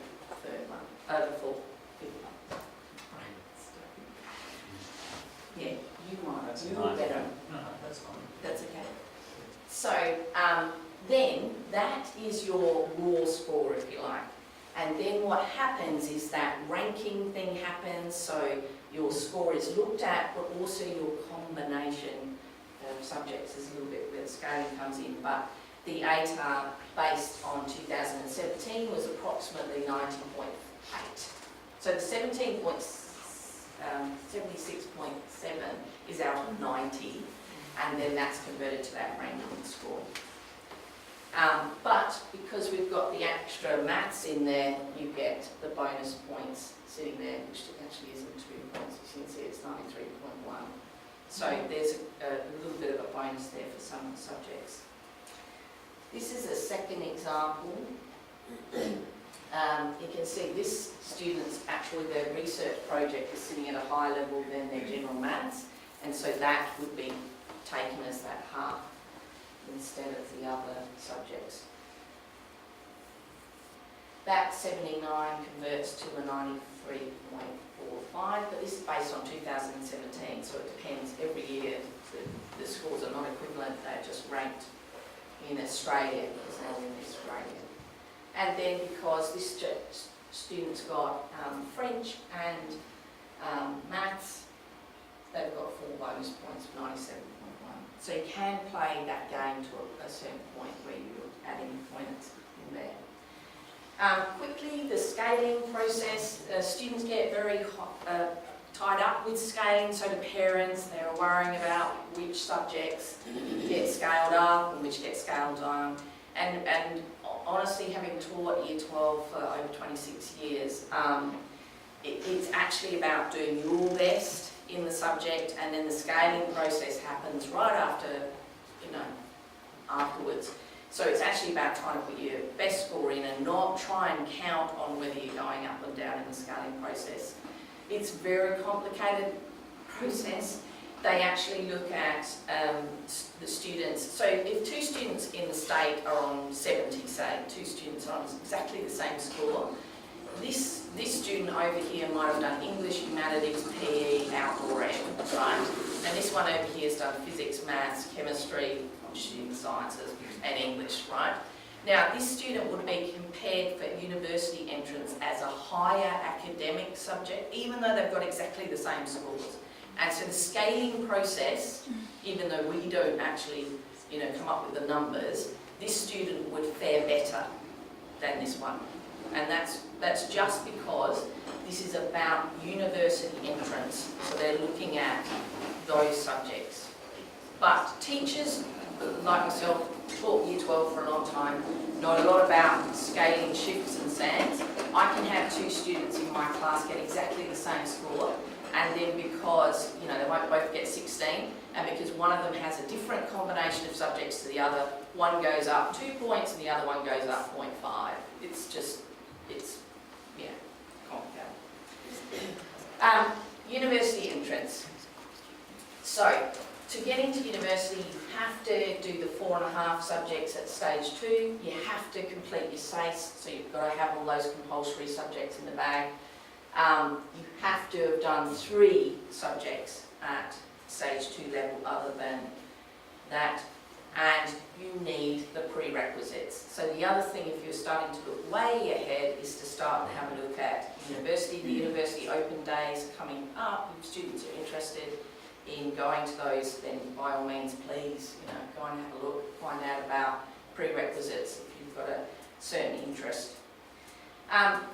third one, the fifth one. Yeah, you might. That's You fine. look better. No, that's fine. That's okay. So then that is your raw score, if you like. And then what happens is that ranking thing happens, so your score is looked at, but also your combination of subjects is a little bit where the scaling comes in. But the ATAR based on 2017 was approximately 90.8. So the 76.7 is out of 90, and then that's converted to that ranking score. But because we've got the extra maths in there, you get the bonus points sitting there, which actually isn't 2 points. You can see it's 93.1. So there's a little bit of a bonus there for some subjects. This is a second example. You can see this student's actually, their research project is sitting at a higher level than their general maths, and so that would be taken as that half instead of the other subjects. That 79 converts to a 93.45, but this is based on 2017, so it depends. Every year the scores are not equivalent, they're just ranked in Australia, because they're in Australia. And then because this student's got French and maths, they've got 4 bonus points of 97.1. So you can play that game to a certain point where you're adding points in there. Quickly, the scaling process. Students get very tied up with scaling, so do parents. They're worrying about which subjects get scaled up and which get scaled down. And honestly, having taught Year 12 for over 26 years, it's actually about doing your best in the subject, and then the scaling process happens right after, afterwards. So it's actually about trying to put your best score in and not try and count on whether you're going up and down in the scaling process. It's a very complicated process. They actually look at the students. So if 2 students in the state are on 70, say, 2 students are on exactly the same score, this student over here might have done English, humanities, PE, outdoor ed, right? And this one over here has done physics, maths, chemistry, obviously sciences, and English, right? Now, this student would be compared for university entrance as a higher academic subject, even though they've got exactly the same scores. And so the scaling process, even though we don't actually, come up with the numbers, this student would fare better than this one. And that's just because this is about university entrance, so they're looking at those subjects. But teachers, like myself, taught Year 12 for a long time, know a lot about scaling shifts and sands. I can have 2 students in my class get exactly the same score, and then because, you know, they won't both get 16, and because one of them has a different combination of subjects to the other, one goes up 2 points and the other one goes up 0.5. It's just, yeah, complicated. University entrance. So, to get into university, you have to do the 4.5 subjects at stage 2. You have to complete your SACE, so you've got to have all those compulsory subjects in the bag. You have to have done 3 subjects at stage 2 level other than that, and you need the prerequisites. So the other thing, if you're starting to look way ahead, is to start and have a look at university. The university open days are coming up. If students are interested in going to those, then by all means, please, you know, go and have a look, find out about prerequisites if you've got a certain interest.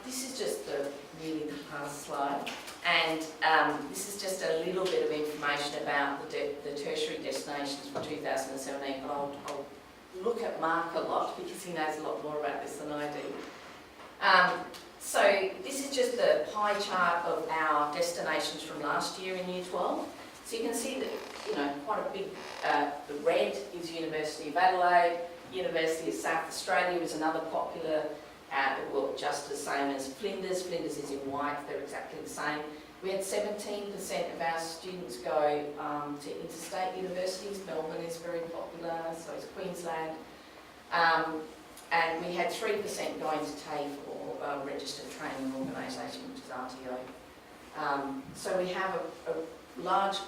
This is just the really last slide, and this is just a little bit of information about the tertiary destinations for 2017, but I'll look at Mark a lot because he knows a lot more about this than I do. So this is just the pie chart of our destinations from last year in Year 12. So you can see that, you know, quite a big, the red is University of Adelaide, University of South Australia is another popular, well, just the same as Flinders. Flinders is in white, they're exactly the same. We had 17% of our students go to interstate universities. Melbourne is very popular, so is Queensland. And we had 3% going to TAFE, or Registered Training Organisation, which is RTO. So we have a large...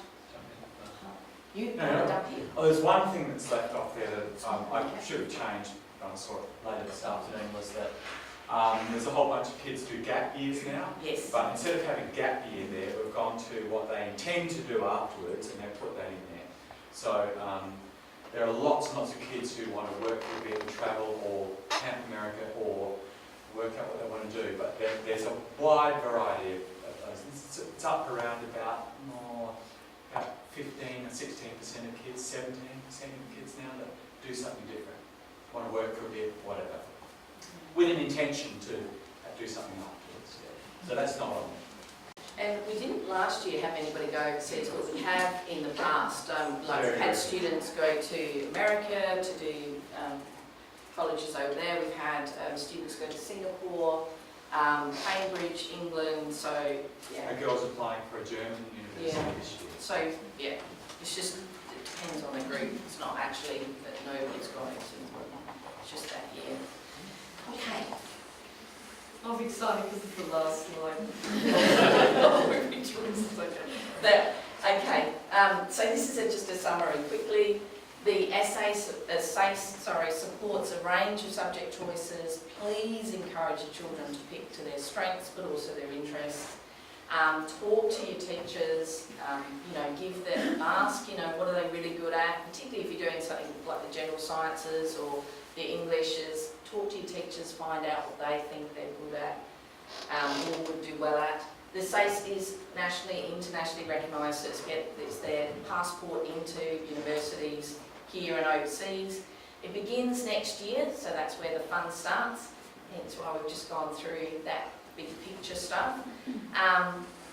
You No, put it no. up here. Oh, there's one thing that's left off there that I should have changed when I saw it later this afternoon, was that there's a whole bunch of kids do gap years now, Yes. but instead of having gap year there, we've gone to what they intend to do afterwards, and they've put that in there. So there are lots and lots of kids who want to work for a bit, travel, or Camp America, or work out what they want to do, but there's a wide variety of those. It's up around about 15 or 16% of kids, 17% of kids now that do something different, want to work for a bit, whatever, with an intention to do something afterwards. So that's not on there. And we didn't last year have anybody go overseas, but we have in the past. Like we've had students go to America to do colleges over there. We've had students go to Singapore, Cambridge, England. So yeah. A girl's applying for a German university this year. So yeah, it's just, it depends on the group. It's not actually that nobody's going to. It's just that year. Okay. I'm excited because it's the last slide. Okay, so this is just a summary quickly. The SACE supports a range of subject choices. Please encourage your children to pick to their strengths but also their interests. Talk to your teachers, give them, ask, what are they really good at, particularly if you're doing something like the general sciences or the Englishes. Talk to your teachers, find out what they think they're good at, or would do well at. The SACE is nationally, internationally recognised, so it's their passport into universities here and overseas. It begins next year, so that's where the fun starts, hence why we've just gone through that big picture stuff.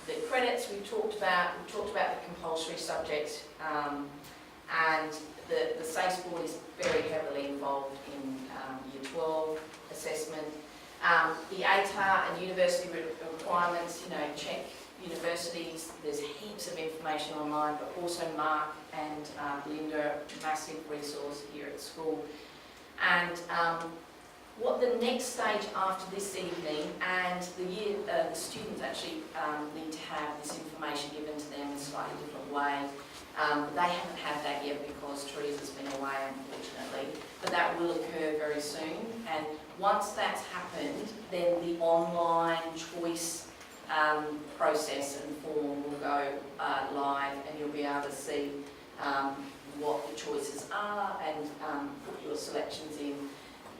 The credits we've talked about the compulsory subjects, and the SACE board is very heavily involved in Year 12 assessment. The ATAR and university requirements, check universities. There's heaps of information online, but also Mark and Linda, massive resource here at school. And what the next stage after this evening, and the students actually need to have this information given to them in a slightly different way. They haven't had that yet because Teresa's been away, unfortunately, but that will occur very soon. And once that's happened, then the online choice process and form will go live, and you'll be able to see what the choices are and put your selections in.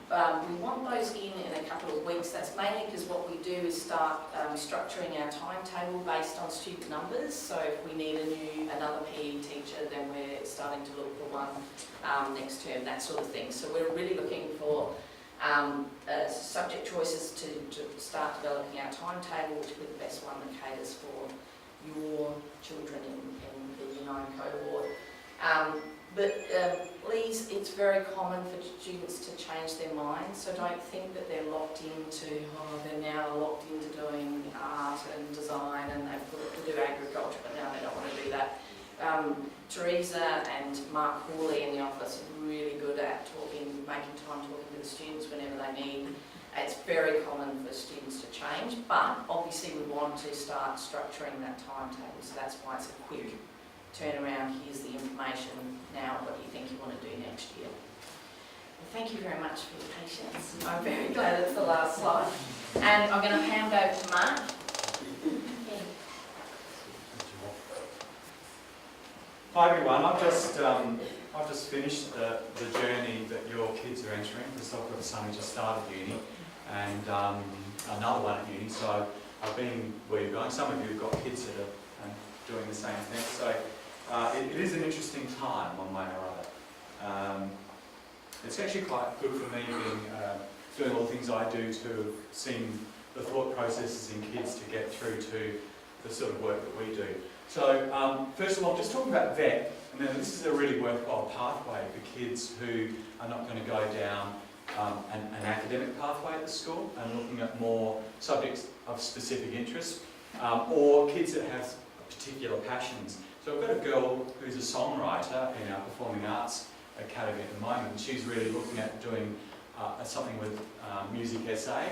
We want those in a couple of weeks. That's mainly because what we do is start structuring our timetable based on student numbers. So if we need another PE teacher, then we're starting to look for one next term, that sort of thing. So we're really looking for subject choices to start developing our timetable, which will be the best one that caters for your children in the Year 9 cohort. Please, it's very common for students to change their minds, so don't think that they're locked into, they're now locked into doing art and design and they've got to do agriculture, but now they don't want to do that. Teresa and Mark Hawley in the office are really good at making time talking to the students whenever they need. It's very common for students to change, but obviously we want to start structuring that timetable, so that's why it's a quick turnaround. Here's the information now, what do you think you want to do next year? Well, thank you very much for your patience. I'm very glad it's the last slide. And I'm going to hand over to Mark. Hi everyone, I've just finished the journey that your kids are entering, because I've got a son who just started uni and another one at uni, so I've been where you're going. Some of you have got kids that are doing the same thing, so it is an interesting time one way or other. It's actually quite good for me doing all the things I do to have seen the thought processes in kids to get through to the sort of work that we do. So first of all, just talking about VET, and then this is a really worthwhile pathway for kids who are not going to go down an academic pathway at the school and looking at more subjects of specific interest, or kids that have particular passions. So I've got a girl who's a songwriter in our Performing Arts Academy at the moment, and she's really looking at doing something with music essay,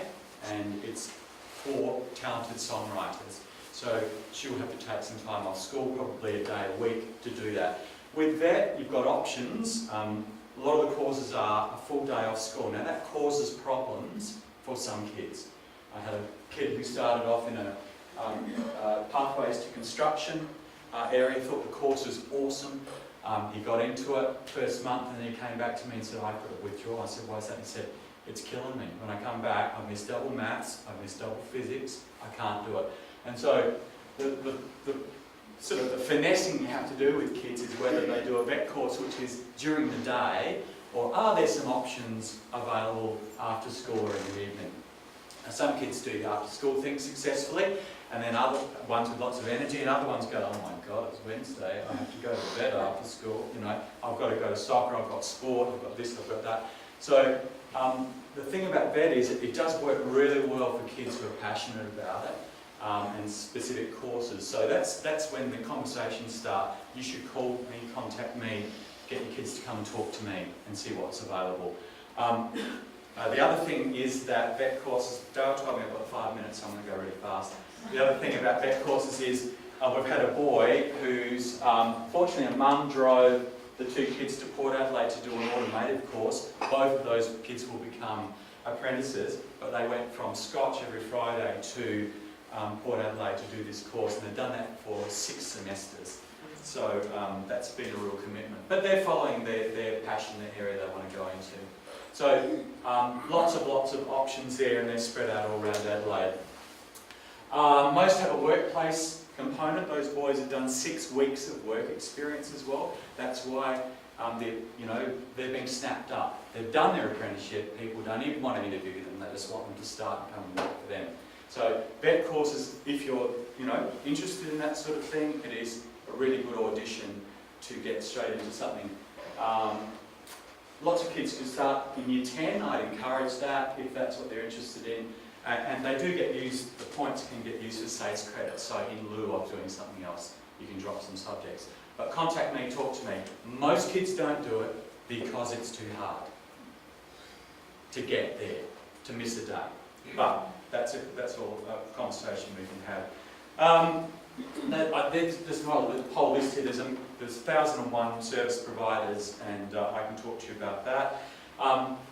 and it's for talented songwriters. So she'll have to take some time off school, probably a day a week, to do that. With that, you've got options. A lot of the courses are a full day off school. Now that causes problems for some kids. I had a kid who started off in a pathways to construction area, thought the course was awesome. He got into it first month and then he came back to me and said, I've got to withdraw. I said, why is that? He said, it's killing me. When I come back, I miss double maths, I miss double physics, I can't do it. And so the sort of the finessing you have to do with kids is whether they do a VET course which is during the day, or are there some options available after school or in the evening. Now, some kids do the after school thing successfully, and then other ones with lots of energy, and other ones go, oh my God, it's Wednesday, I have to go to VET after school, you know, I've got to go to soccer, I've got sport, I've got this, I've got that. So the thing about VET is it does work really well for kids who are passionate about it. And specific courses. So that's when the conversations start. You should call me, contact me, get your kids to come and talk to me and see what's available. The other thing is that VET courses, Dale told me I've got 5 minutes, so I'm going to go really fast. The other thing about VET courses is we've had a boy who's, fortunately a mum drove the two kids to Port Adelaide to do an automotive course. Both of those kids will become apprentices, but they went from Scotch every Friday to Port Adelaide to do this course, and they've done that for 6 semesters. So that's been a real commitment. But they're following their passion, the area they want to go into. So lots of options there, and they're spread out all around Adelaide. Most have a workplace component. Those boys have done 6 weeks of work experience as well. That's why they're being snapped up. They've done their apprenticeship. People don't even want to interview them. They just want them to start and come and work for them. So VET courses, if you're interested in that sort of thing, it is a really good audition to get straight into something. Lots of kids can start in Year 10. I'd encourage that if that's what they're interested in. And they do get used, the points can get used for SACE credit, so in lieu of doing something else, you can drop some subjects. But contact me, talk to me. Most kids don't do it because it's too hard to get there, to miss a day. But that's all a conversation we can have. There's a whole list here. There's 1,001 service providers, and I can talk to you about that.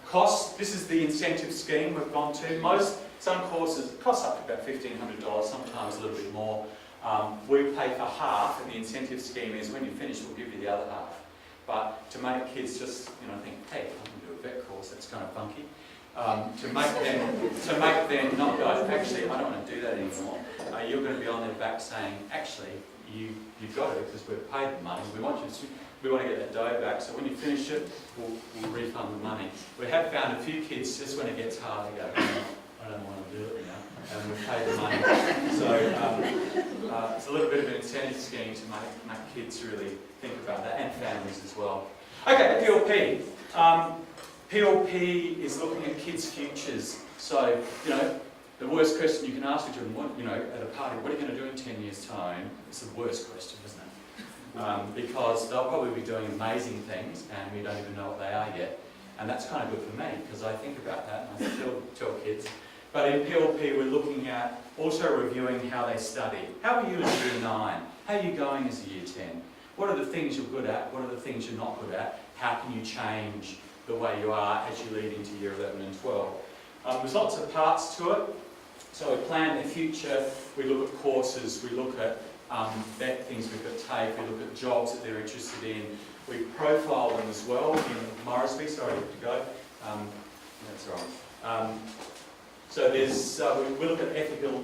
Costs, this is the incentive scheme we've gone to. Some courses cost up to about $1,500, sometimes a little bit more. We pay for half, and the incentive scheme is when you finish, we'll give you the other half. But to make kids just think, hey, I'm going to do a VET course, that's kind of funky. To make them not go, actually, I don't want to do that anymore. You're going to be on their back saying, actually, you've got it because we've paid the money. We want to get that dough back. So when you finish it, we'll refund the money. We have found a few kids just when it gets hard, they go, I don't want to do it now. and we've paid the money. So it's a little bit of an incentive scheme to make kids really think about that, and families as well. Okay, PLP. PLP is looking at kids' futures. So, you know, the worst question you can ask your children, what, you know, at a party, what are you going to do in 10 years' time? It's the worst question, isn't it? Because they'll probably be doing amazing things and we don't even know what they are yet. And that's kind of good for me because I think about that and I tell kids. But in PLP we're looking at also reviewing how they study. How are you in Year 9? How are you going as a Year 10? What are the things you're good at? What are the things you're not good at? How can you change the way you are as you lead into Year 11 and 12? There's lots of parts to it. So we plan their future, we look at courses, we look at things we could take, we look at jobs that they're interested in. We profile them as well in Morrisby, sorry to go. That's right. So there's, we look at ethical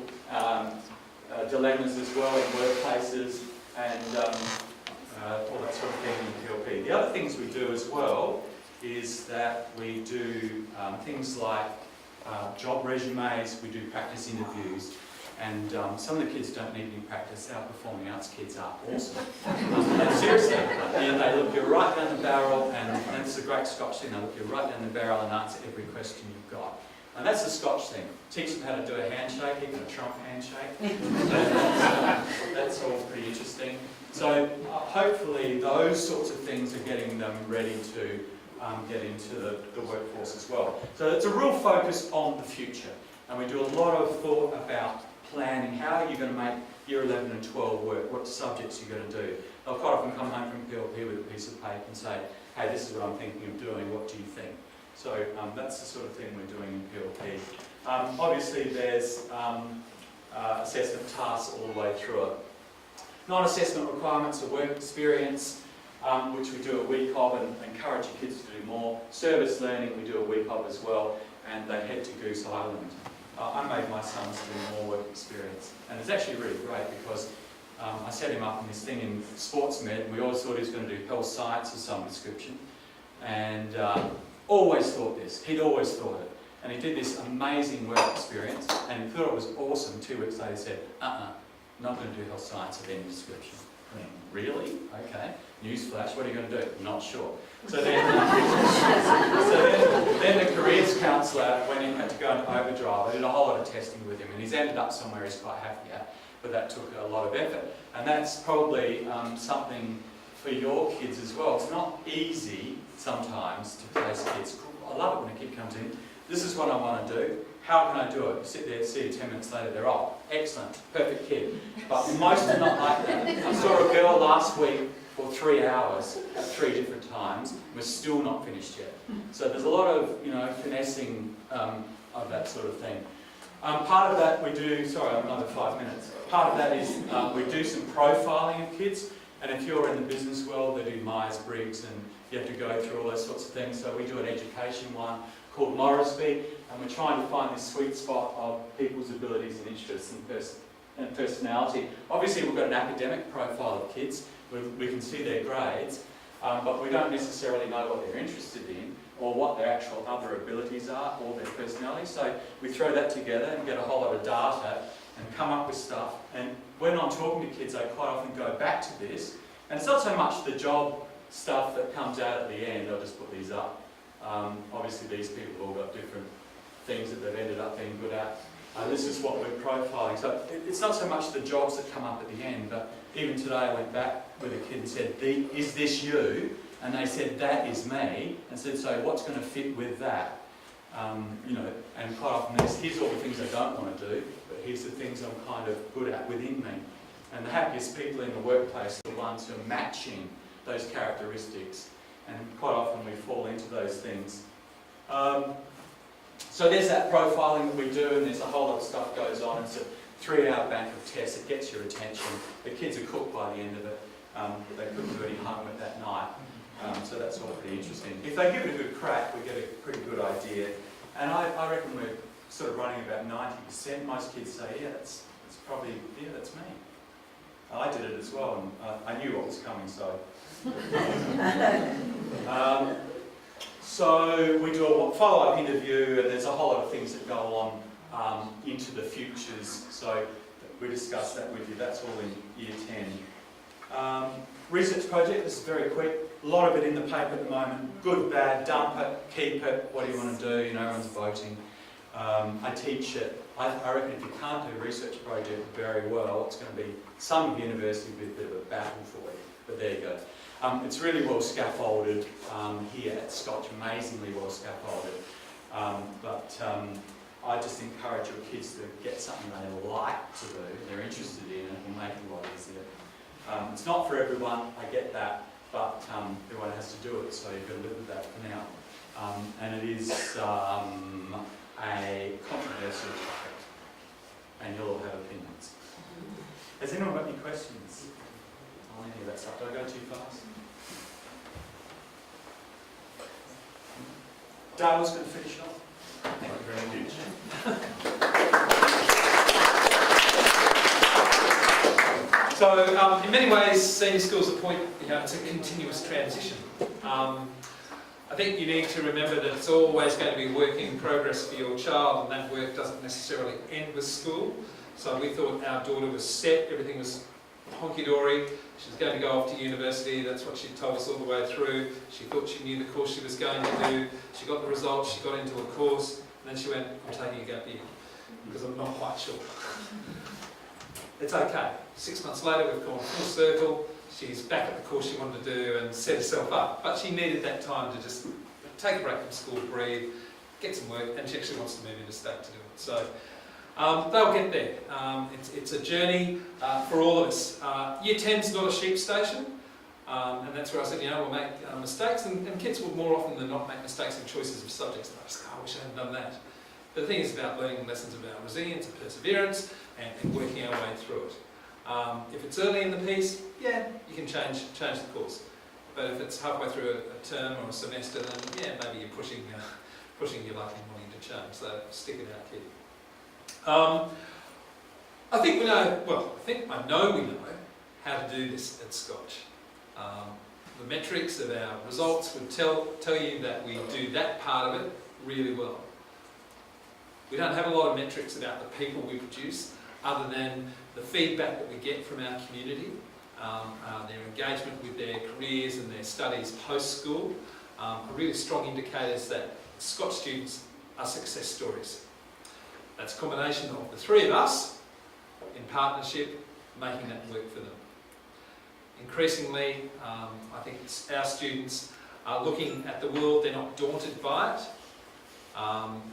dilemmas as well in workplaces and all that sort of thing in PLP. The other things we do as well is that we do things like job resumes, we do practice interviews, and some of the kids don't need any practice. Our performing arts kids are awesome. Seriously, they look you right down the barrel, and it's a great Scotch thing, they look you right down the barrel and answer every question you've got. And that's the Scotch thing. Teach them how to do a handshake, even a Trump handshake. That's all pretty interesting. So hopefully those sorts of things are getting them ready to get into the workforce as well. So it's a real focus on the future. And we do a lot of thought about planning. How are you going to make Year 11 and 12 work? What subjects you're going to do? They'll quite often come home from PLP with a piece of paper and say, hey, this is what I'm thinking of doing, what do you think? So that's the sort of thing we're doing in PLP. Obviously there's assessment tasks all the way through it. Non-assessment requirements are work experience, which we do a week of and encourage your kids to do more. Service learning we do a week of as well, and they head to Goose Island. I made my sons do more work experience, and it's actually really great because I set him up in this thing in sports med, and we always thought he was going to do health science of some description, and always thought this, he'd always thought it, and he did this amazing work experience, and he thought it was awesome. 2 weeks later he said, not going to do health science of any description. I mean, really? Okay. Newsflash, what are you going to do? Not sure. So then the careers counsellor, when he had to go into overdrive, I did a whole lot of testing with him, and he's ended up somewhere he's quite happy at, but that took a lot of effort. And that's probably something for your kids as well. It's not easy sometimes to place kids. I love it when a kid comes in, this is what I want to do. How can I do it? You sit there, see you 10 minutes later, they're off. Excellent, perfect kid. But most are not like that. I saw a girl last week for 3 hours at 3 different times, was still not finished yet. So there's a lot of, finessing of that sort of thing. Part of that we do, sorry, I'm another 5 minutes. Part of that is we do some profiling of kids, and if you're in the business world, they do Myers-Briggs, and you have to go through all those sorts of things. So we do an education one called Morrisby, and we're trying to find this sweet spot of people's abilities and interests and personality. Obviously, we've got an academic profile of kids. We can see their grades, but we don't necessarily know what they're interested in or what their actual other abilities are or their personality. So we throw that together and get a whole lot of data and come up with stuff. And when I'm talking to kids, I quite often go back to this. And it's not so much the job stuff that comes out at the end. I'll just put these up. Obviously, these people have all got different things that they've ended up being good at. This is what we're profiling. So it's not so much the jobs that come up at the end, but even today I went back with a kid and said, is this you? And they said, that is me. And said, so what's going to fit with that? And quite often here's all the things I don't want to do, but here's the things I'm kind of good at within me. And the happiest people in the workplace are the ones who are matching those characteristics. And quite often we fall into those things. So there's that profiling that we do, and there's a whole lot of stuff goes on. It's a 3-hour bank of tests. It gets your attention. The kids are cooked by the end of it. They couldn't do any homework that night. So that's all pretty interesting. If they give it a good crack, we get a pretty good idea. And I reckon we're sort of running about 90%. Most kids say, yeah, that's probably, yeah, that's me. I did it as well, and I knew what was coming, so. So we do a follow-up interview, and there's a whole lot of things that go on into the futures. So we discussed that with you. That's all in Year 10. Research project, this is very quick. A lot of it in the paper at the moment. Good, bad, dump it, keep it, what do you want to do? You know, everyone's voting. I teach it. I reckon if you can't do a research project very well, it's going to be, some university will be a bit of a battle for you. But there you go. It's really well scaffolded here at Scotch, amazingly well scaffolded. I just encourage your kids to get something they like to do, they're interested in, and it will make it a lot easier. It's not for everyone, I get that, but everyone has to do it, so you've got to live with that for now. And it is a controversial topic, and you'll all have opinions. Has anyone got any questions on any of that stuff? Did I go too fast? Dale's going to finish off. Thank you very much. So, in many ways, senior school's a point, it's a continuous transition. I think you need to remember that it's always going to be a work in progress for your child, and that work doesn't necessarily end with school. So we thought our daughter was set, everything was honky-dory. She was going to go off to university, that's what she told us all the way through. She thought she knew the course she was going to do. She got the results, she got into a course, and then she went, I'm taking a gap year, because I'm not quite sure. It's okay. 6 months later, we've gone full circle. She's back at the course she wanted to do and set herself up. But she needed that time to just take a break from school, breathe, get some work, and she actually wants to move into state to do it. So they'll get there. It's a journey for all of us. Year 10's not a sheep station, and that's where I said, we'll make mistakes, and kids will more often than not make mistakes in choices of subjects. And I just I wish I hadn't done that. But the thing is about learning lessons about resilience and perseverance and working our way through it. If it's early in the piece, you can change the course. But if it's halfway through a term or a semester, then maybe you're pushing your luck and wanting to change. So stick it out, kid. I think we know, I know we know how to do this at Scotch. The metrics of our results would tell you that we do that part of it really well. We don't have a lot of metrics about the people we produce, other than the feedback that we get from our community, their engagement with their careers and their studies post-school, are really strong indicators that Scotch students are success stories. That's a combination of the three of us, in partnership, making that work for them. Increasingly, I think our students are looking at the world, they're not daunted by it.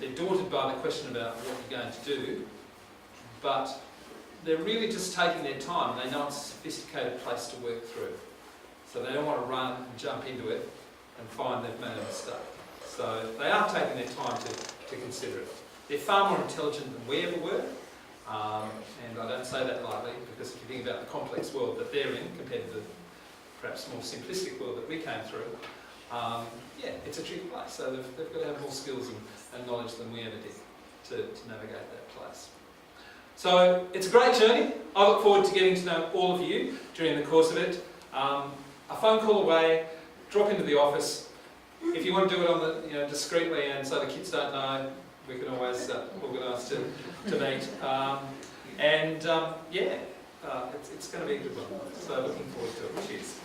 They're daunted by the question about what you're going to do, but they're really just taking their time. They know it's a sophisticated place to work through. So they don't want to run and jump into it and find they've made a mistake. So they are taking their time to consider it. They're far more intelligent than we ever were, and I don't say that lightly, because if you think about the complex world that they're in compared to the perhaps more simplistic world that we came through, it's a tricky place. So they've got to have more skills and knowledge than we ever did to navigate that place. So it's a great journey. I look forward to getting to know all of you during the course of it. A phone call away, drop into the office. If you want to do it on the discreetly and so the kids don't know, we can always organise to meet. It's going to be a good one. So looking forward to it. Cheers.